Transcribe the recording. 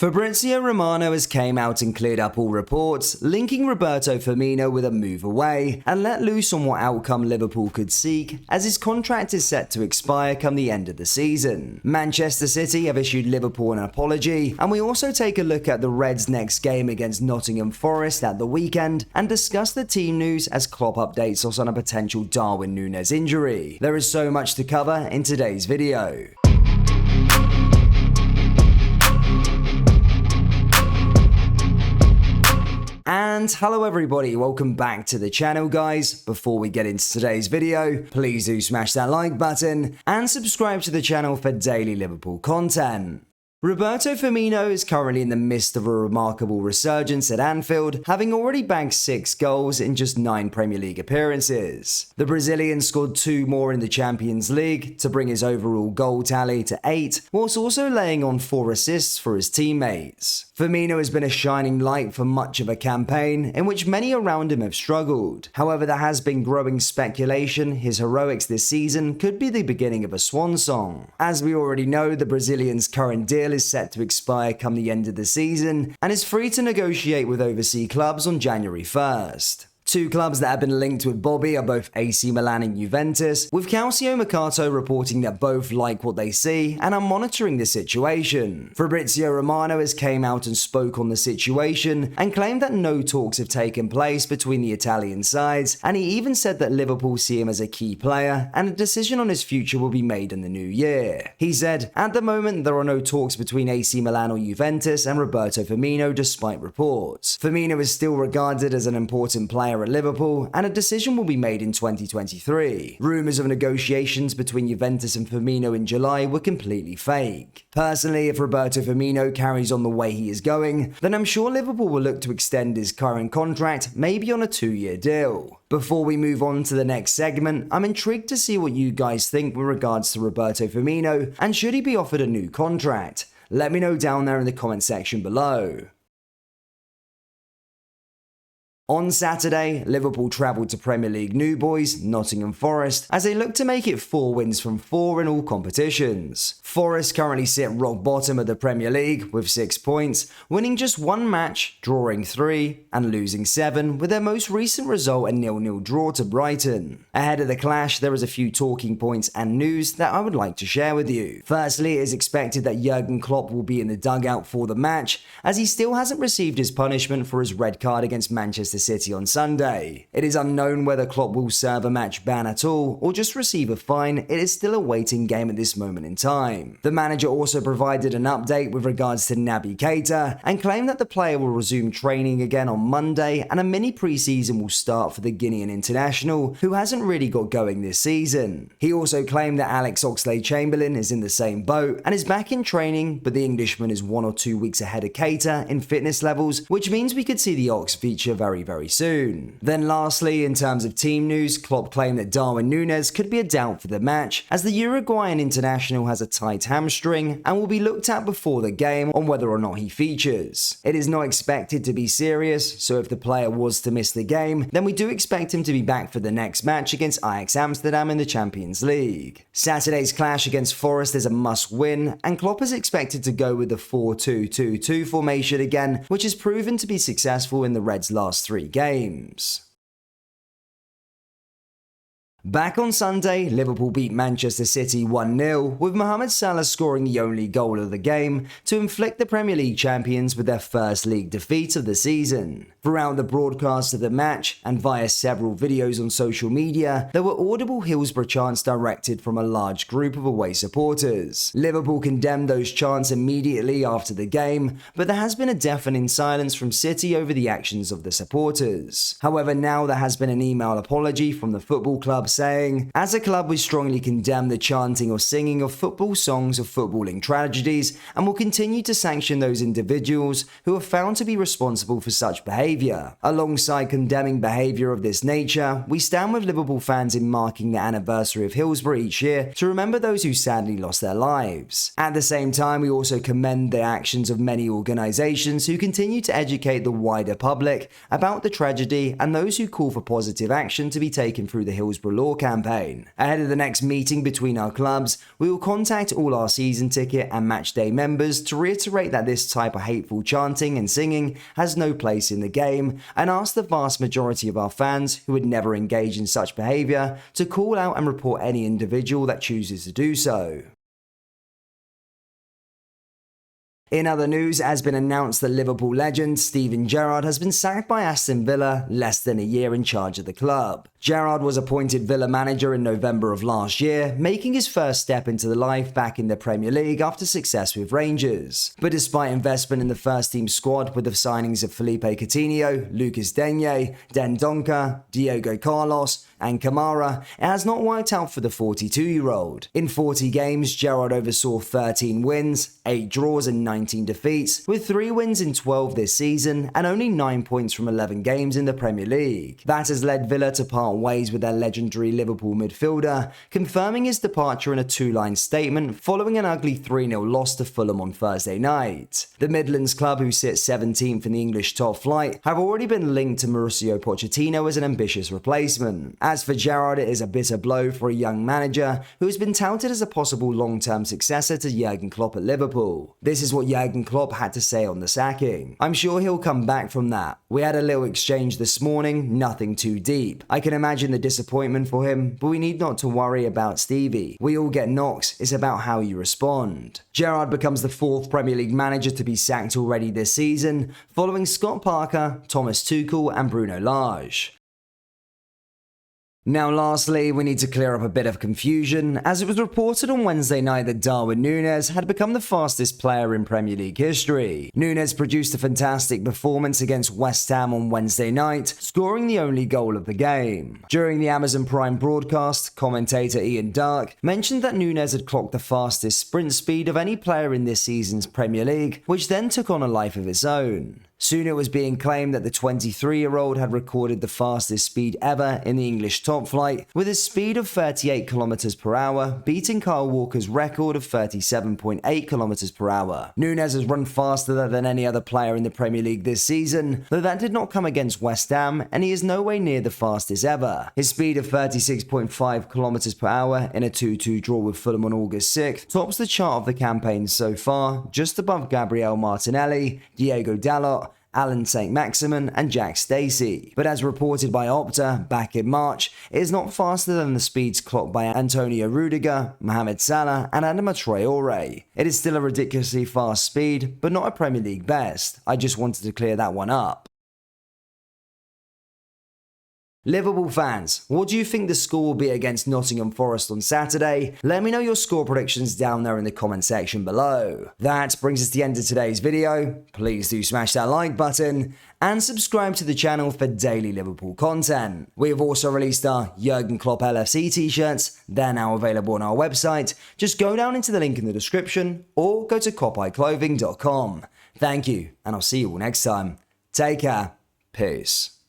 Fabrizio Romano has came out and cleared up all reports, linking Roberto Firmino with a move away, and let loose on what outcome Liverpool could seek, as his contract is set to expire come the end of the season. Manchester City have issued Liverpool an apology, and we also take a look at the Reds' next game against Nottingham Forest at the weekend, and discuss the team news as Klopp updates us on a potential Darwin Nunez injury. There is so much to cover in today's video. And hello everybody, welcome back to the channel guys. Before we get into today's video, please do smash that like button and subscribe to the channel for daily Liverpool content. Roberto Firmino is currently in the midst of a remarkable resurgence at Anfield, having already bagged 6 goals in just 9 Premier League appearances. The Brazilian scored 2 more in the Champions League to bring his overall goal tally to 8, whilst also laying on 4 assists for his teammates. Firmino has been a shining light for much of a campaign in which many around him have struggled. However, there has been growing speculation his heroics this season could be the beginning of a swan song. As we already know, the Brazilian's current deal is set to expire come the end of the season and is free to negotiate with overseas clubs on January 1st. 2 clubs that have been linked with Bobby are both AC Milan and Juventus, with Calcio Mercato reporting that both like what they see and are monitoring the situation. Fabrizio Romano has came out and spoke on the situation and claimed that no talks have taken place between the Italian sides, and he even said that Liverpool see him as a key player and a decision on his future will be made in the new year. He said, "At the moment there are no talks between AC Milan or Juventus and Roberto Firmino despite reports. Firmino is still regarded as an important player at Liverpool, and a decision will be made in 2023. Rumours of negotiations between Juventus and Firmino in July were completely fake. Personally, if Roberto Firmino carries on the way he is going, then I'm sure Liverpool will look to extend his current contract, maybe on a 2-year deal." Before we move on to the next segment, I'm intrigued to see what you guys think with regards to Roberto Firmino, and should he be offered a new contract? Let me know down there in the comment section below. On Saturday, Liverpool travelled to Premier League new boys Nottingham Forest as they look to make it 4 wins from 4 in all competitions. Forest currently sit rock bottom of the Premier League with 6 points, winning just 1 match, drawing 3, and losing 7, with their most recent result a 0-0 draw to Brighton. Ahead of the clash, there is a few talking points and news that I would like to share with you. Firstly, it is expected that Jurgen Klopp will be in the dugout for the match, as he still hasn't received his punishment for his red card against Manchester City on Sunday. It is unknown whether Klopp will serve a match ban at all or just receive a fine. It is still a waiting game at this moment in time. The manager also provided an update with regards to Naby Keita and claimed that the player will resume training again on Monday and a mini pre-season will start for the Guinean international, who hasn't really got going this season. He also claimed that Alex Oxlade-Chamberlain is in the same boat and is back in training, but the Englishman is 1 or 2 weeks ahead of Keita in fitness levels, which means we could see the Ox feature very soon. Then lastly, in terms of team news, Klopp claimed that Darwin Nunez could be a doubt for the match, as the Uruguayan international has a tight hamstring and will be looked at before the game on whether or not he features. It is not expected to be serious, so if the player was to miss the game, then we do expect him to be back for the next match against Ajax Amsterdam in the Champions League. Saturday's clash against Forest is a must-win, and Klopp is expected to go with the 4-2-2-2 formation again, which has proven to be successful in the Reds' last 3 games. Back on Sunday, Liverpool beat Manchester City 1-0, with Mohamed Salah scoring the only goal of the game to inflict the Premier League champions with their first league defeat of the season. Throughout the broadcast of the match, and via several videos on social media, there were audible Hillsborough chants directed from a large group of away supporters. Liverpool condemned those chants immediately after the game, but there has been a deafening silence from City over the actions of the supporters. However, now there has been an email apology from the football club saying, "As a club, we strongly condemn the chanting or singing of football songs of footballing tragedies and will continue to sanction those individuals who are found to be responsible for such behaviour. Alongside condemning behaviour of this nature, we stand with Liverpool fans in marking the anniversary of Hillsborough each year to remember those who sadly lost their lives. At the same time, we also commend the actions of many organisations who continue to educate the wider public about the tragedy and those who call for positive action to be taken through the Hillsborough law campaign. Ahead of the next meeting between our clubs, we will contact all our season ticket and match day members to reiterate that this type of hateful chanting and singing has no place in the game, and ask the vast majority of our fans who would never engage in such behaviour to call out and report any individual that chooses to do so. In other news, it has been announced that Liverpool legend Steven Gerrard has been sacked by Aston Villa less than a year in charge of the club. Gerrard was appointed Villa manager in November of last year, making his first step into the life back in the Premier League after success with Rangers. But despite investment in the first team squad with the signings of Felipe Coutinho, Lucas Digne, Dendoncker, Diego Carlos, and Kamara, it has not worked out for the 42-year-old. In 40 games, Gerrard oversaw 13 wins, 8 draws and 19 defeats, with 3 wins in 12 this season and only 9 points from 11 games in the Premier League. That has led Villa to part ways with their legendary Liverpool midfielder, confirming his departure in a 2-line statement following an ugly 3-0 loss to Fulham on Thursday night. The Midlands club, who sit 17th in the English top flight, have already been linked to Mauricio Pochettino as an ambitious replacement. As for Gerrard, it is a bitter blow for a young manager who has been touted as a possible long-term successor to Jurgen Klopp at Liverpool. This is what Jurgen Klopp had to say on the sacking. "I'm sure he'll come back from that. We had a little exchange this morning, nothing too deep. I can imagine the disappointment for him, but we need not to worry about Stevie. We all get knocks, it's about how you respond." Gerrard becomes the 4th Premier League manager to be sacked already this season, following Scott Parker, Thomas Tuchel and Bruno Lage. Now lastly, we need to clear up a bit of confusion, as it was reported on Wednesday night that Darwin Nunez had become the fastest player in Premier League history. Nunez produced a fantastic performance against West Ham on Wednesday night, scoring the only goal of the game. During the Amazon Prime broadcast, commentator Ian Dark mentioned that Nunez had clocked the fastest sprint speed of any player in this season's Premier League, which then took on a life of its own. Soon it was being claimed that the 23-year-old had recorded the fastest speed ever in the English top flight, with a speed of 38 km per hour, beating Kyle Walker's record of 37.8 km per hour. Nunez has run faster than any other player in the Premier League this season, though that did not come against West Ham, and he is no way near the fastest ever. His speed of 36.5 km per hour in a 2-2 draw with Fulham on August 6th tops the chart of the campaign so far, just above Gabriel Martinelli, Diego Dalot, Alan St. Maximin and Jack Stacey. But as reported by Opta back in March, it is not faster than the speeds clocked by Antonio Rudiger, Mohamed Salah and Adama Traore. It is still a ridiculously fast speed, but not a Premier League best. I just wanted to clear that one up. Liverpool fans, what do you think the score will be against Nottingham Forest on Saturday? Let me know your score predictions down there in the comment section below. That brings us to the end of today's video. Please do smash that like button and subscribe to the channel for daily Liverpool content. We have also released our Jurgen Klopp LFC t-shirts. They're now available on our website. Just go down into the link in the description or go to kopiclothing.com. Thank you, and I'll see you all next time. Take care. Peace.